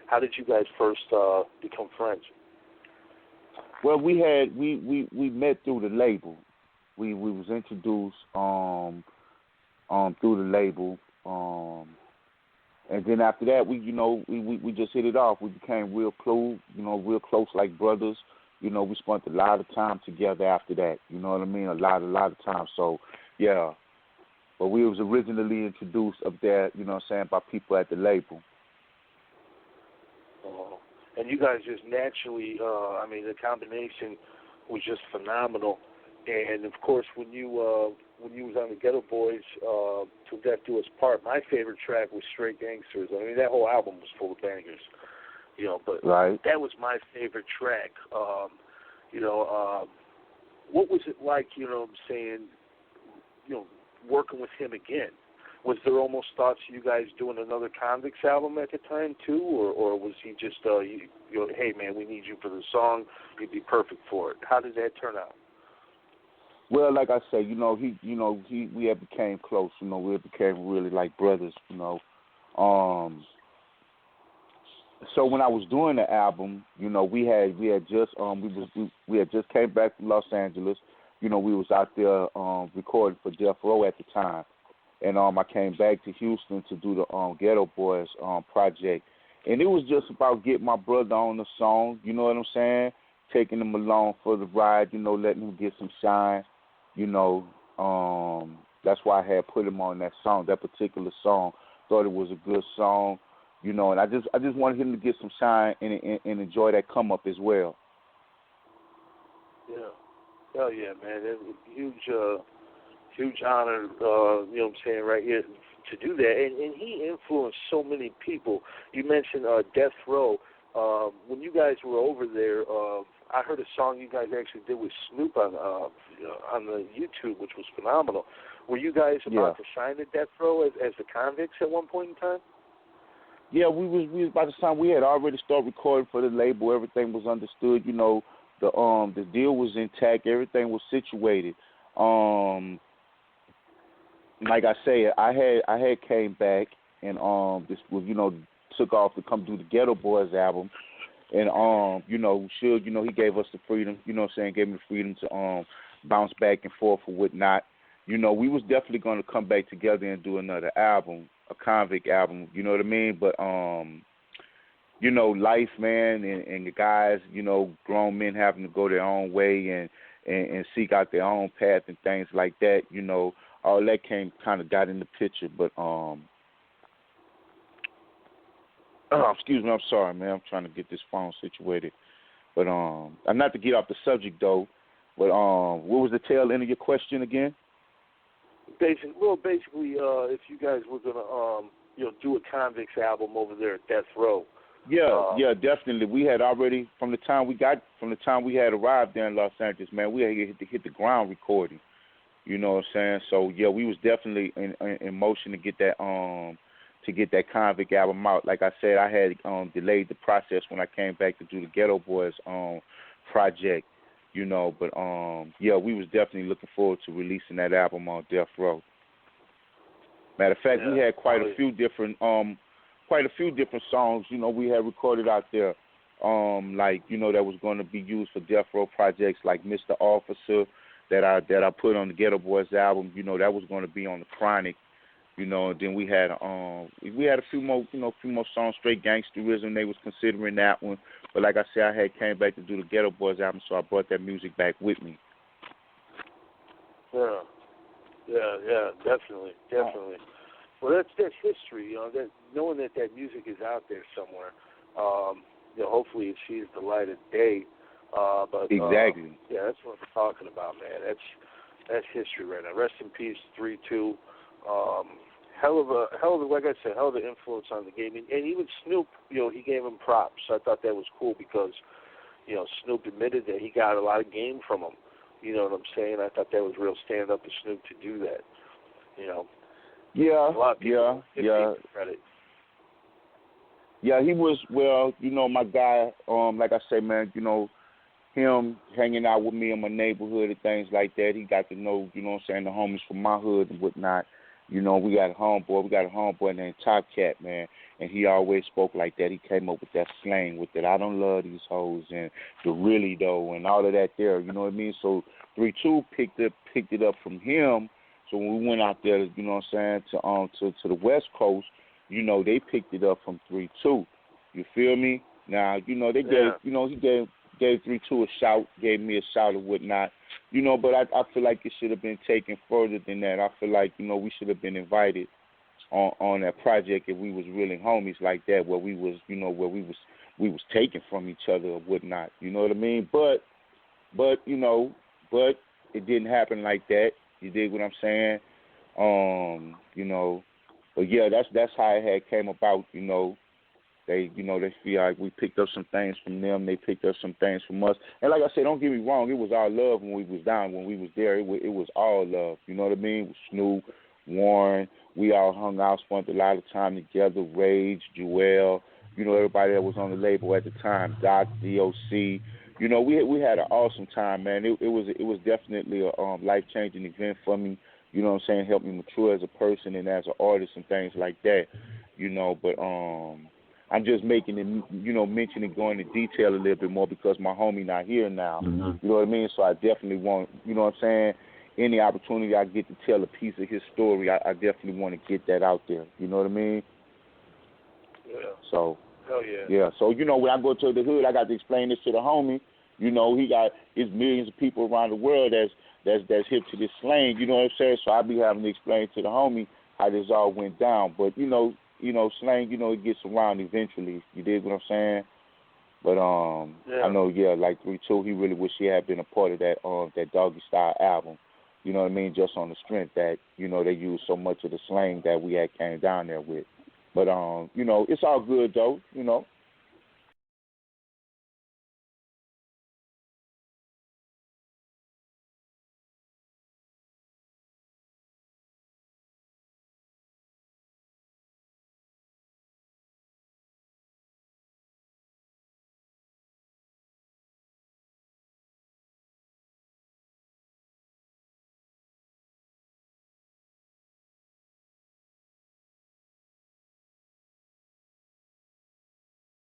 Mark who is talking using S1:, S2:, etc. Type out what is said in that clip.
S1: How did you guys first become friends?
S2: Well, we met through the label. We was introduced through the label, and then after that we just hit it off. We became real close like brothers. We spent a lot of time together after that. You know what I mean? A lot of time. So yeah, but we was originally introduced up there. You know what I'm saying, by people at the label.
S1: And you guys just naturally, the combination was just phenomenal. And of course, when you was on the Ghetto Boys, Till Death Do Us Part, my favorite track was Straight Gangsters. I mean, that whole album was full of bangers, But
S2: right.
S1: That was my favorite track. What was it like? Working with him again. Was there almost thoughts of you guys doing another Convicts album at the time too, or was he just hey man, we need you for the song, you'd be perfect for it? How did that turn out?
S2: Well, like I say, we had became close. We had became really like brothers. So when I was doing the album, we had just came back from Los Angeles. We was out there recording for Death Row at the time. And I came back to Houston to do the Ghetto Boys project. And it was just about getting my brother on the song, you know what I'm saying? Taking him along for the ride, letting him get some shine, That's why I had put him on that song, that particular song. Thought it was a good song, and I just wanted him to get some shine and enjoy that come up as well.
S1: Yeah. Hell yeah, man. It was huge honor, right here to do that. And he influenced so many people. You mentioned Death Row. When you guys were over there, I heard a song you guys actually did with Snoop on the YouTube, which was phenomenal. Were you guys about to sign to Death Row as the Convicts at one point in time?
S2: Yeah, we was about to sign. We had already started recording for the label. Everything was understood. The deal was intact. Everything was situated. Like I say, I had came back and this was took off to come do the Ghetto Boys album, and Suge, he gave us the freedom, gave me the freedom to bounce back and forth or whatnot. We was definitely going to come back together and do another album, a Convict album. You know what I mean? But life, man, and the guys, grown men having to go their own way and seek out their own path and things like that. All that got in the picture, but excuse me, I'm sorry, man. I'm trying to get this phone situated, but I'm not to get off the subject though. But what was the tail end of your question again?
S1: Basically, if you guys were gonna do a Convicts album over there at Death Row.
S2: Yeah, definitely. We had already from the time we had arrived there in Los Angeles, man. We had hit the ground recording. You know what I'm saying? So yeah, we was definitely in motion to get that Convict album out. Like I said, I had delayed the process when I came back to do the Ghetto Boys project. But yeah, we was definitely looking forward to releasing that album on Death Row. Matter of fact, we had quite a few different songs. We had recorded out there, that was going to be used for Death Row projects, like Mr. Officer. That I put on the Ghetto Boys album, that was going to be on the Chronic, and then we had a few more songs, Straight Gangsterism. They was considering that one, but like I said, I had came back to do the Ghetto Boys album, so I brought that music back with me.
S1: Yeah, definitely. Well, that's history, that knowing that music is out there somewhere. Hopefully it sees the light of day. But
S2: exactly.
S1: That's what we're talking about, man. That's history right now. Rest in peace, 3-2. Hell of a, like I said, hell of an influence on the game. And even Snoop, he gave him props. So I thought that was cool because, Snoop admitted that he got a lot of game from him. You know what I'm saying? I thought that was real stand up to Snoop to do that.
S2: Yeah.
S1: A lot of people give him credit.
S2: Yeah, he was, my guy, like I say, man, him hanging out with me in my neighborhood and things like that. He got to know, the homies from my hood and whatnot. You know, we got a homeboy named Top Cat, man, and he always spoke like that. He came up with that slang with it. I don't love these hoes and the really though and all of that there. You know what I mean? So 3-2 picked it up from him. So when we went out there, you know what I'm saying, to the West Coast, you know, they picked it up from 3-2. You feel me? Now, you know, they gave, you know, he gave 3-2 a shout, gave me a shout or whatnot, you know, but I feel like it should have been taken further than that. I feel like, you know, we should have been invited on that project if we was really homies like that, where we was, you know, where we was taking from each other or whatnot. You know what I mean? But you know, but it didn't happen like that. You dig what I'm saying? You know, but yeah, that's how it had came about. You know, they feel like we picked up some things from them. They picked up some things from us. And like I said, don't get me wrong, it was all love when we was down, when we was there. It was all love. You know what I mean? With Snoop, Warren, we all hung out, spent a lot of time together. Rage, Joel, you know, everybody that was on the label at the time, Doc, DOC. You know, we had an awesome time, man. It was definitely a life-changing event for me. You know what I'm saying? Helped me mature as a person and as an artist and things like that. You know, but I'm just making it, you know, mentioning, going into detail a little bit more because my homie not here now.
S3: Mm-hmm.
S2: You know what I mean? So I definitely want, you know what I'm saying, any opportunity I get to tell a piece of his story, I definitely want to get that out there. You know what I mean?
S1: Yeah.
S2: So.
S1: Hell yeah.
S2: Yeah. So, you know, when I go to the hood, I got to explain this to the homie. You know, it's millions of people around the world that's hip to this slang. You know what I'm saying? So I be having to explain to the homie how this all went down. But you know, slang, you know, it gets around eventually. You dig what I'm saying? But I know, yeah, like 3-2, he really wish he had been a part of that Doggy Style album. You know what I mean? Just on the strength that, you know, they used so much of the slang that we had came down there with. But you know, it's all good though. You know,